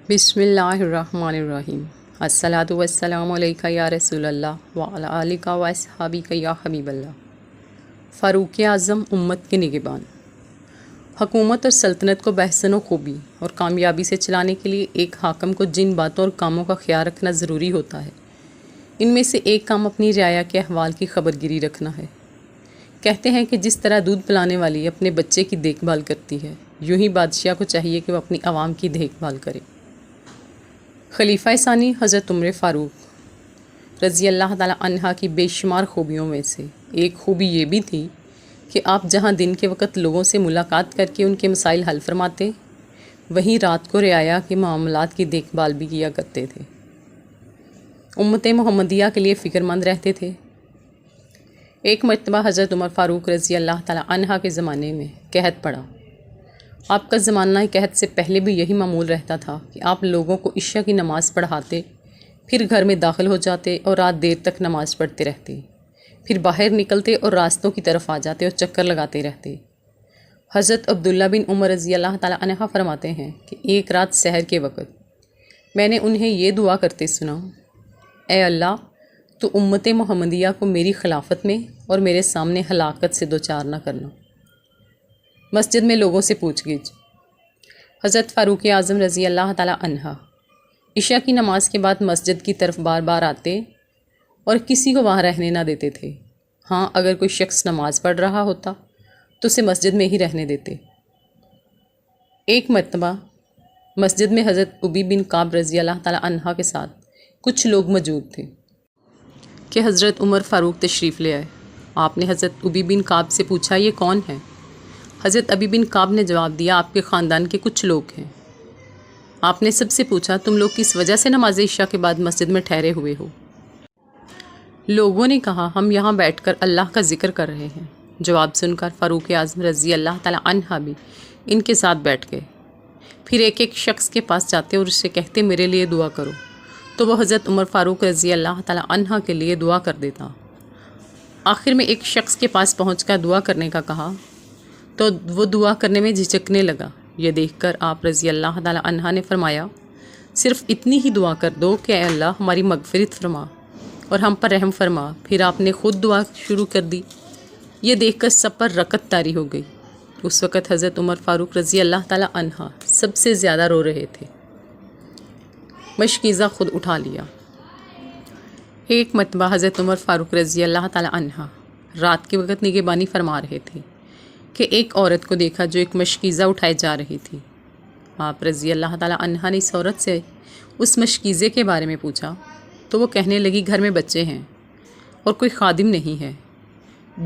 بسم اللہ الرحمن الرحیم۔ الصلاۃ والسلام علیکہ یا رسول اللہ وعلی آلکہ و اصحابکہ یا حبیب اللہ۔ فاروق اعظم امت کے نگہبان۔ حکومت اور سلطنت کو بحسن و خوبی اور کامیابی سے چلانے کے لیے ایک حاکم کو جن باتوں اور کاموں کا خیال رکھنا ضروری ہوتا ہے، ان میں سے ایک کام اپنی رعایا کے احوال کی خبرگیری رکھنا ہے۔ کہتے ہیں کہ جس طرح دودھ پلانے والی اپنے بچے کی دیکھ بھال کرتی ہے، یوں ہی بادشاہ کو چاہیے کہ وہ اپنی عوام کی دیکھ بھال کرے۔ خلیفہ ثانی حضرت عمر فاروق رضی اللہ تعالیٰ عنہ کی بے شمار خوبیوں میں سے ایک خوبی یہ بھی تھی کہ آپ جہاں دن کے وقت لوگوں سے ملاقات کر کے ان کے مسائل حل فرماتے، وہیں رات کو رعایا کے معاملات کی دیکھ بھال بھی کیا کرتے تھے، امت محمدیہ کے لیے فکر مند رہتے تھے۔ ایک مرتبہ حضرت عمر فاروق رضی اللہ تعالیٰ عنہ کے زمانے میں قحط پڑا۔ آپ کا زمانہ قحط سے پہلے بھی یہی معمول رہتا تھا کہ آپ لوگوں کو عشاء کی نماز پڑھاتے، پھر گھر میں داخل ہو جاتے اور رات دیر تک نماز پڑھتے رہتے، پھر باہر نکلتے اور راستوں کی طرف آ جاتے اور چکر لگاتے رہتے۔ حضرت عبداللہ بن عمر رضی اللہ تعالیٰ عنہ فرماتے ہیں کہ ایک رات سحر کے وقت میں نے انہیں یہ دعا کرتے سنا: اے اللہ، تو امت محمدیہ کو میری خلافت میں اور میرے سامنے ہلاکت سے دوچار نہ کرنا۔ مسجد میں لوگوں سے پوچھ گچھ۔ حضرت فاروق اعظم رضی اللہ تعالیٰ عنہ عشاء کی نماز کے بعد مسجد کی طرف بار بار آتے اور کسی کو وہاں رہنے نہ دیتے تھے۔ ہاں، اگر کوئی شخص نماز پڑھ رہا ہوتا تو اسے مسجد میں ہی رہنے دیتے۔ ایک مرتبہ مسجد میں حضرت ابی بن کعب رضی اللہ تعالیٰ عنہ کے ساتھ کچھ لوگ موجود تھے کہ حضرت عمر فاروق تشریف لے آئے۔ آپ نے حضرت ابی بن کعب سے پوچھا، یہ کون ہے؟ حضرت ابی بن کعب نے جواب دیا، آپ کے خاندان کے کچھ لوگ ہیں۔ آپ نے سب سے پوچھا، تم لوگ کس وجہ سے نماز عشاء کے بعد مسجد میں ٹھہرے ہوئے ہو؟ لوگوں نے کہا، ہم یہاں بیٹھ کر اللہ کا ذکر کر رہے ہیں۔ جواب سن کر فاروق اعظم رضی اللہ تعالیٰ عنہ بھی ان کے ساتھ بیٹھ گئے۔ پھر ایک ایک شخص کے پاس جاتے اور اس سے کہتے، میرے لیے دعا کرو، تو وہ حضرت عمر فاروق رضی اللہ تعالیٰ عنہ کے لیے دعا کر دیتا۔ آخر میں ایک شخص کے پاس پہنچ کر دعا کرنے کا کہا تو وہ دعا کرنے میں جھجکنے لگا۔ یہ دیکھ کر آپ رضی اللہ تعالیٰ عنہ نے فرمایا، صرف اتنی ہی دعا کر دو کہ اے اللہ ہماری مغفرت فرما اور ہم پر رحم فرما۔ پھر آپ نے خود دعا شروع کر دی۔ یہ دیکھ کر سب پر رکت طاری ہو گئی۔ اس وقت حضرت عمر فاروق رضی اللہ تعالیٰ عنہ سب سے زیادہ رو رہے تھے۔ مشکیزہ خود اٹھا لیا۔ ایک مرتبہ حضرت عمر فاروق رضی اللہ تعالیٰ عنہ رات کے وقت نگہبانی فرما رہے تھے کہ ایک عورت کو دیکھا جو ایک مشکیزہ اٹھائے جا رہی تھی۔ آپ رضی اللہ تعالیٰ عنہ نے اس عورت سے اس مشکیزے کے بارے میں پوچھا تو وہ کہنے لگی، گھر میں بچے ہیں اور کوئی خادم نہیں ہے،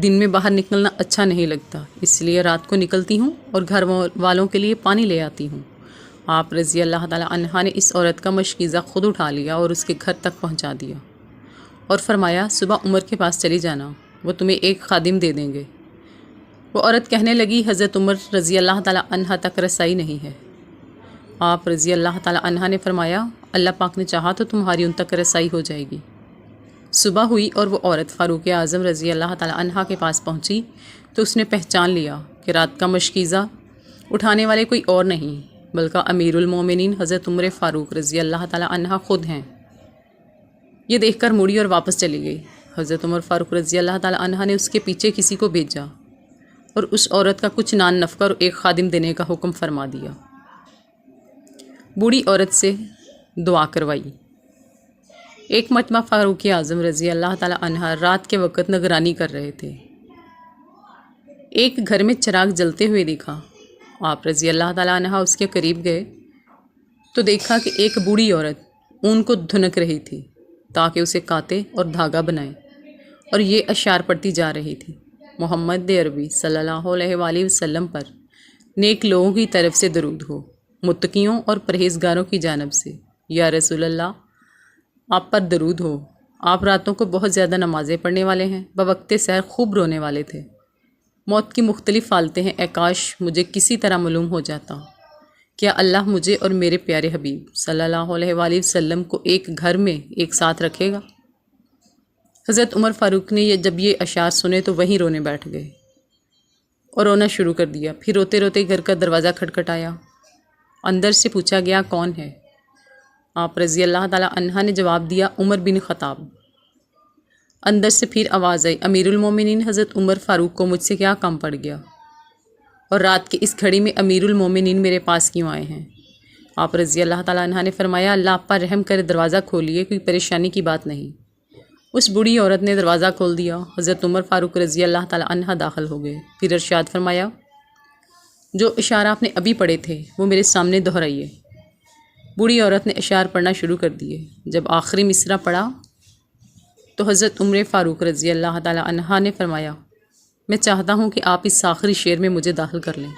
دن میں باہر نکلنا اچھا نہیں لگتا، اس لیے رات کو نکلتی ہوں اور گھر والوں کے لیے پانی لے آتی ہوں۔ آپ رضی اللہ تعالیٰ عنہ نے اس عورت کا مشکیزہ خود اٹھا لیا اور اس کے گھر تک پہنچا دیا اور فرمایا، صبح عمر کے پاس چلی جانا، وہ تمہیں ایک خادم دے دیں گے۔ وہ عورت کہنے لگی، حضرت عمر رضی اللہ تعالیٰ عنہ تک رسائی نہیں ہے۔ آپ رضی اللہ تعالیٰ عنہ نے فرمایا، اللہ پاک نے چاہا تو تمہاری ان تک رسائی ہو جائے گی۔ صبح ہوئی اور وہ عورت فاروق اعظم رضی اللہ تعالیٰ عنہ کے پاس پہنچی تو اس نے پہچان لیا کہ رات کا مشکیزہ اٹھانے والے کوئی اور نہیں بلکہ امیر المومنین حضرت عمر فاروق رضی اللہ تعالیٰ عنہ خود ہیں۔ یہ دیکھ کر مڑی اور واپس چلی گئی۔ حضرت عمر فاروق رضی اللہ تعالیٰ عنہ نے اس کے پیچھے کسی کو بھیجا اور اس عورت کا کچھ نان نفقہ اور ایک خادم دینے کا حکم فرما دیا۔ بوڑھی عورت سے دعا کروائی۔ ایک مرتبہ فاروق اعظم رضی اللہ تعالیٰ عنہ رات کے وقت نگرانی کر رہے تھے۔ ایک گھر میں چراغ جلتے ہوئے دیکھا۔ آپ رضی اللہ تعالیٰ عنہ اس کے قریب گئے تو دیکھا کہ ایک بوڑھی عورت اون کو دھنک رہی تھی تاکہ اسے کاتے اور دھاگا بنائے، اور یہ اشعار پڑھتی جا رہی تھی، محمد عربی صلی اللہ علیہ وآلہ وسلم پر نیک لوگوں کی طرف سے درود ہو، متقیوں اور پرہیزگاروں کی جانب سے، یا رسول اللہ آپ پر درود ہو، آپ راتوں کو بہت زیادہ نمازیں پڑھنے والے ہیں، بوقت سحر خوب رونے والے تھے، موت کی مختلف حالتیں ہیں، اے کاش مجھے کسی طرح معلوم ہو جاتا، کیا اللہ مجھے اور میرے پیارے حبیب صلی اللہ علیہ وآلہ وسلم کو ایک گھر میں ایک ساتھ رکھے گا؟ حضرت عمر فاروق نے جب یہ اشعار سنے تو وہیں رونے بیٹھ گئے اور رونا شروع کر دیا۔ پھر روتے روتے گھر کا دروازہ کھٹکھٹایا۔ اندر سے پوچھا گیا، کون ہے؟ آپ رضی اللہ تعالیٰ عنہ نے جواب دیا، عمر بن خطاب۔ اندر سے پھر آواز آئی، امیر المومنین حضرت عمر فاروق کو مجھ سے کیا کام پڑ گیا، اور رات کی اس گھڑی میں امیر المومنین میرے پاس کیوں آئے ہیں؟ آپ رضی اللہ تعالیٰ عنہ نے فرمایا، اللہ آپ پر رحم کرے، دروازہ کھولیے، کوئی پریشانی کی بات نہیں۔ اس بوڑھی عورت نے دروازہ کھول دیا۔ حضرت عمر فاروق رضی اللہ تعالیٰ عنہ داخل ہو گئے۔ پھر ارشاد فرمایا، جو اشعار آپ نے ابھی پڑھے تھے وہ میرے سامنے دہرائیے۔ بوڑھی عورت نے اشعار پڑھنا شروع کر دیے۔ جب آخری مصرع پڑھا تو حضرت عمر فاروق رضی اللہ تعالیٰ عنہ نے فرمایا، میں چاہتا ہوں کہ آپ اس آخری شعر میں مجھے داخل کر لیں،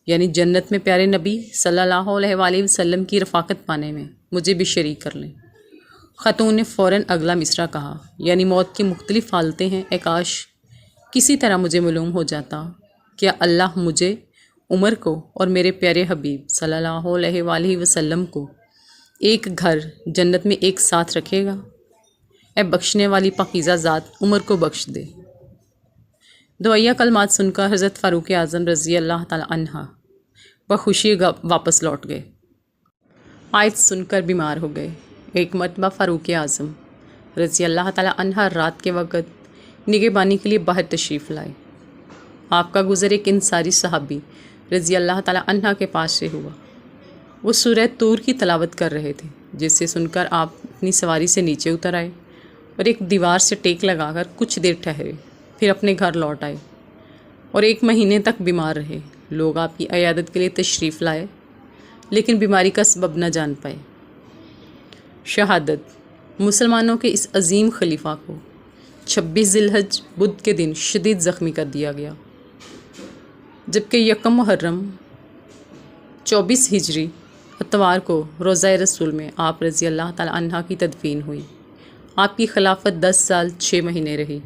یعنی جنت میں پیارے نبی صلی اللہ علیہ وآلہ وسلم کی رفاقت پانے میں مجھے بھی شریک کر لیں۔ خاتون نے فوراً اگلا مصرع کہا، یعنی موت کی مختلف حالتیں ہیں، اے کاش کسی طرح مجھے معلوم ہو جاتا، کیا اللہ مجھے، عمر کو اور میرے پیارے حبیب صلی اللہ علیہ وآلہ وسلم کو ایک گھر جنت میں ایک ساتھ رکھے گا؟ اے بخشنے والی پاکیزہ ذات عمر کو بخش دے۔ دعائیہ کلمات سن کر حضرت فاروق اعظم رضی اللہ تعالیٰ عنہ بخوشی واپس لوٹ گئے۔ آیت سن کر بیمار ہو گئے۔ ایک مرتبہ فاروق اعظم رضی اللہ تعالیٰ عنہ رات کے وقت نگہبانی کے لیے باہر تشریف لائے۔ آپ کا گزر ایک انصاری صحابی رضی اللہ تعالیٰ عنہ کے پاس سے ہوا۔ وہ سورہ طور کی تلاوت کر رہے تھے، جس سے سن کر آپ اپنی سواری سے نیچے اتر آئے اور ایک دیوار سے ٹیک لگا کر کچھ دیر ٹھہرے، پھر اپنے گھر لوٹ آئے اور 1 مہینے تک بیمار رہے۔ لوگ آپ کی عیادت کے لیے تشریف لائے لیکن بیماری کا سبب نہ جان پائے۔ شہادت۔ مسلمانوں کے اس عظیم خلیفہ کو 26 ذی الحج بدھ کے دن شدید زخمی کر دیا گیا، جبکہ 1 محرم 24 ہجری اتوار کو روضہ رسول میں آپ رضی اللہ تعالیٰ عنہ کی تدفین ہوئی۔ آپ کی خلافت 10 سال 6 مہینے رہی۔